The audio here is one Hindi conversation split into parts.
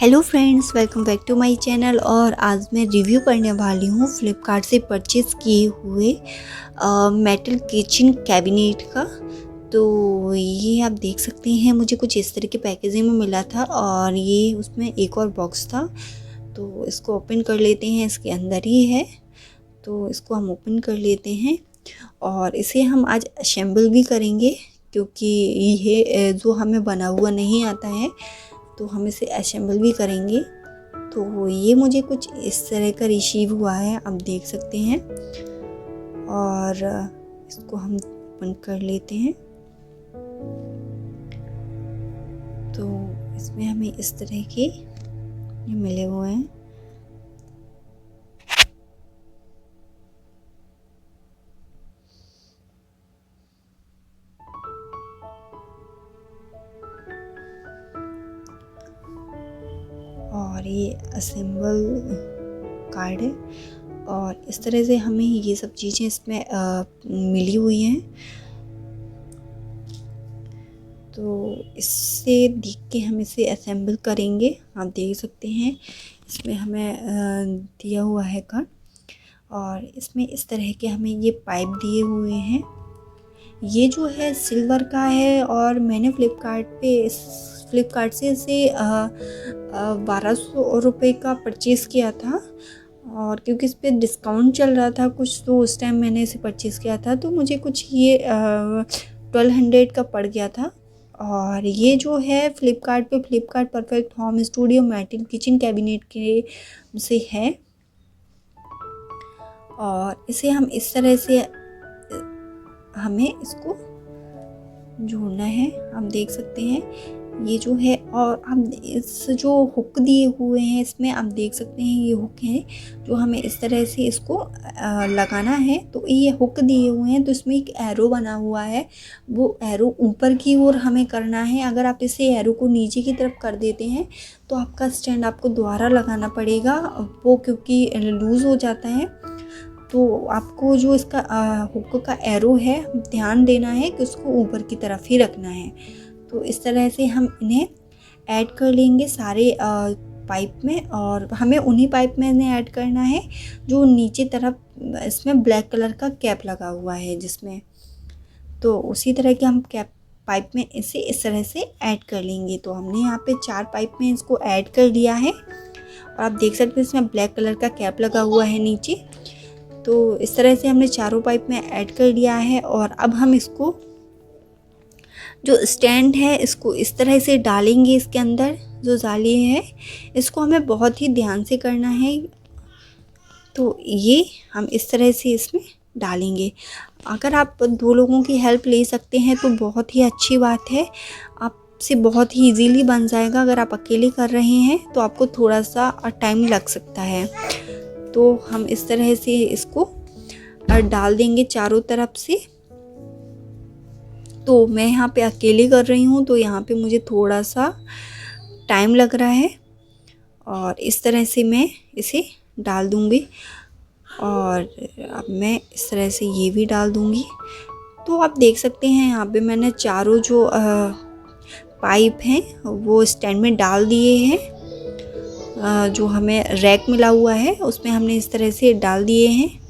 Hello friends, welcome back to my channel. और आज मैं रिव्यू करने वाली हूँ फ्लिपकार्ट से परचेज़ किए हुए मेटल किचन कैबिनेट का। तो ये आप देख सकते हैं, मुझे कुछ इस तरह के पैकेजिंग में मिला था और ये उसमें एक और बॉक्स था। तो इसको ओपन कर लेते हैं, इसके अंदर ही है। तो इसको हम ओपन कर लेते हैं और इसे हम आज असेंबल भी करेंगे, क्योंकि ये जो हमें बना हुआ नहीं आता है तो हम इसे असेंबल भी करेंगे। तो ये मुझे कुछ इस तरह का रिसीव हुआ है, आप देख सकते हैं। और इसको हम ओपन कर लेते हैं। तो इसमें हमें इस तरह के ये मिले हुए हैं। और ये असेंबल कार्ड है और इस तरह से हमें ये सब चीज़ें इसमें मिली हुई हैं। तो इससे देख के हम इसे असेंबल करेंगे। आप देख सकते हैं इसमें हमें दिया हुआ है कार्ड और इसमें इस तरह के हमें ये पाइप दिए हुए हैं। ये जो है सिल्वर का है और मैंने फ्लिपकार्ट से इसे 1200 रुपये का परचेज़ किया था। और क्योंकि इस पर डिस्काउंट चल रहा था कुछ, तो उस टाइम मैंने इसे परचेज़ किया था। तो मुझे कुछ ये 1200 का पड़ गया था। और ये जो है Flipkart perfect home studio metal kitchen cabinet के से है। और इसे हम इस तरह से हमें इसको जोड़ना है, आप देख सकते हैं ये जो है। और हम इस जो हुक दिए हुए हैं इसमें आप देख सकते हैं ये हुक है जो हमें इस तरह से इसको लगाना है। तो ये हुक दिए हुए हैं, तो इसमें एक एरो बना हुआ है, वो एरो ऊपर की ओर हमें करना है। अगर आप इसे एरो को नीचे की तरफ कर देते हैं तो आपका स्टैंड आपको दोबारा लगाना पड़ेगा, वो क्योंकि लूज़ हो जाता है। तो आपको जो इसका हुक का एरो है ध्यान देना है कि उसको ऊपर की तरफ ही रखना है। तो इस तरह से हम इन्हें ऐड कर लेंगे सारे पाइप में। और हमें उन्हीं पाइप में इन्हें ऐड करना है जो नीचे तरफ इसमें ब्लैक कलर का कैप लगा हुआ है जिसमें। तो उसी तरह के हम कैप पाइप में इसे इस तरह से ऐड कर लेंगे। तो हमने यहाँ पे 4 पाइप में इसको ऐड कर लिया है और आप देख सकते हैं इसमें ब्लैक कलर का कैप लगा हुआ है नीचे। तो इस तरह से हमने चारों पाइप में ऐड कर लिया है। और अब हम इसको जो स्टैंड है इसको इस तरह से डालेंगे। इसके अंदर जो जाली है इसको हमें बहुत ही ध्यान से करना है। तो ये हम इस तरह से इसमें डालेंगे। अगर आप 2 लोगों की हेल्प ले सकते हैं तो बहुत ही अच्छी बात है, आपसे बहुत ही इजीली बन जाएगा। अगर आप अकेले कर रहे हैं तो आपको थोड़ा सा टाइम लग सकता है। तो हम इस तरह से इसको डाल देंगे चारों तरफ से। तो मैं यहाँ पे अकेले कर रही हूँ तो यहाँ पे मुझे थोड़ा सा टाइम लग रहा है। और इस तरह से मैं इसे डाल दूँगी और अब मैं इस तरह से ये भी डाल दूँगी। तो आप देख सकते हैं यहाँ पे मैंने चारों जो पाइप हैं वो स्टैंड में डाल दिए हैं। जो हमें रैक मिला हुआ है उसमें हमने इस तरह से डाल दिए हैं।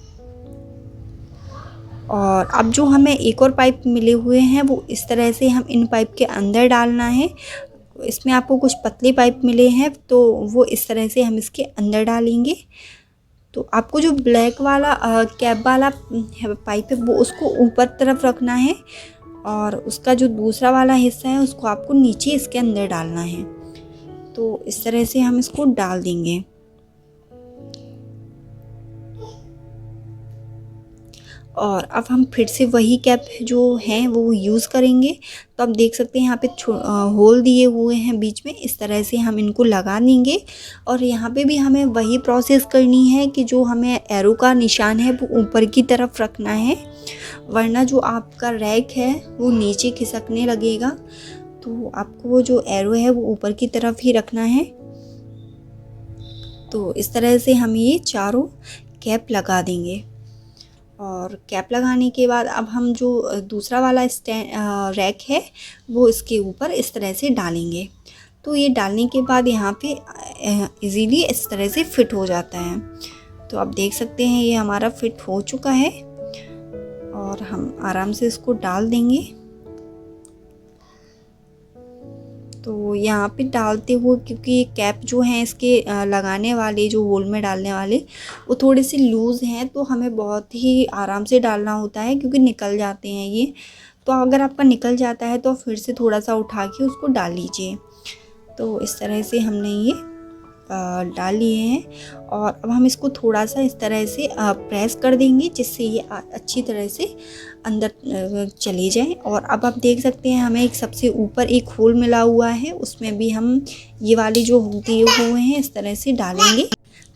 और अब जो हमें एक और पाइप मिले हुए हैं वो इस तरह से हम इन पाइप के अंदर डालना है। इसमें आपको कुछ पतले पाइप मिले हैं तो वो इस तरह से हम इसके अंदर डालेंगे। तो आपको जो ब्लैक वाला कैप वाला पाइप है वो उसको ऊपर तरफ रखना है और उसका जो दूसरा वाला हिस्सा है उसको आपको नीचे इसके अंदर डालना है। तो इस तरह से हम इसको डाल देंगे। और अब हम फिर से वही कैप जो हैं वो यूज़ करेंगे। तो आप देख सकते हैं यहाँ पे होल दिए हुए हैं बीच में, इस तरह से हम इनको लगा देंगे। और यहाँ पे भी हमें वही प्रोसेस करनी है कि जो हमें एरो का निशान है वो ऊपर की तरफ रखना है, वरना जो आपका रैक है वो नीचे खिसकने लगेगा। तो आपको वो जो एरो है वो ऊपर की तरफ ही रखना है। तो इस तरह से हम ये चारों कैप लगा देंगे। और कैप लगाने के बाद अब हम जो दूसरा वाला रैक है वो इसके ऊपर इस तरह से डालेंगे। तो ये डालने के बाद यहाँ पे इजीली इस तरह से फिट हो जाता है। तो आप देख सकते हैं ये हमारा फिट हो चुका है और हम आराम से इसको डाल देंगे। तो यहाँ पे डालते हुए, क्योंकि ये कैप जो हैं इसके लगाने वाले, जो होल में डालने वाले, वो थोड़े से लूज़ हैं, तो हमें बहुत ही आराम से डालना होता है क्योंकि निकल जाते हैं ये। तो अगर आपका निकल जाता है तो फिर से थोड़ा सा उठा के उसको डाल लीजिए। तो इस तरह से हमने ये डाल लिए हैं और अब हम इसको थोड़ा सा इस तरह से प्रेस कर देंगे जिससे ये अच्छी तरह से अंदर चले जाए। और अब आप देख सकते हैं हमें एक सबसे ऊपर एक होल मिला हुआ है, उसमें भी हम ये वाले जो हुक दिए हुए हैं इस तरह से डालेंगे।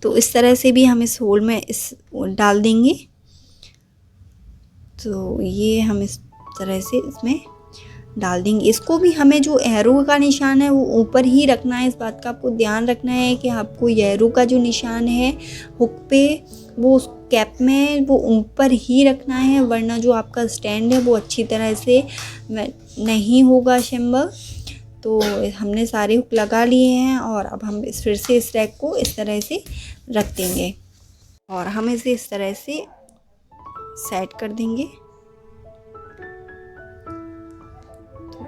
तो इस तरह से भी हम इस होल में इस डाल देंगे। तो ये हम इस तरह से इसमें डाल देंगे। इसको भी हमें जो एरो का निशान है वो ऊपर ही रखना है। इस बात का आपको ध्यान रखना है कि आपको एरो का जो निशान है हुक पे, वो उस कैप में वो ऊपर ही रखना है, वरना जो आपका स्टैंड है वो अच्छी तरह से नहीं होगा शिम्बर। तो हमने सारे हुक लगा लिए हैं और अब हम फिर से इस रैक को इस तरह से रख देंगे और हम इसे इस तरह से सेट कर देंगे।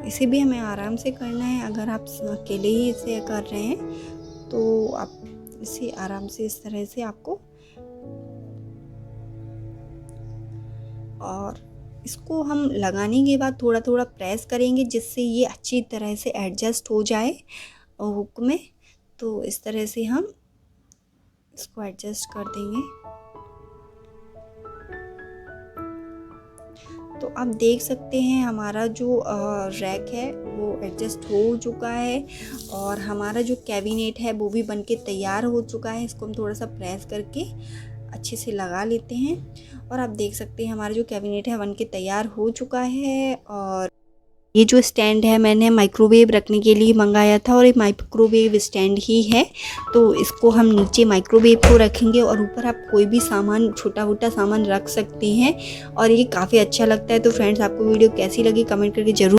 इसे भी हमें आराम से करना है। अगर आप अकेले ही इसे कर रहे हैं तो आप इसे आराम से इस तरह से आपको, और इसको हम लगाने के बाद थोड़ा थोड़ा प्रेस करेंगे जिससे ये अच्छी तरह से एडजस्ट हो जाए हुक में। तो इस तरह से हम इसको एडजस्ट कर देंगे। तो आप देख सकते हैं हमारा जो रैक है वो एडजस्ट हो चुका है और हमारा जो कैबिनेट है वो भी बनके तैयार हो चुका है। इसको हम थोड़ा सा प्रेस करके अच्छे से लगा लेते हैं और आप देख सकते हैं हमारा जो कैबिनेट है बनके तैयार हो चुका है। और ये जो स्टैंड है मैंने माइक्रोवेव रखने के लिए मंगाया था और ये माइक्रोवेव स्टैंड ही है। तो इसको हम नीचे माइक्रोवेव को रखेंगे और ऊपर आप कोई भी सामान, छोटा मोटा सामान रख सकते हैं और ये काफ़ी अच्छा लगता है। तो फ्रेंड्स, आपको वीडियो कैसी लगी कमेंट करके ज़रूर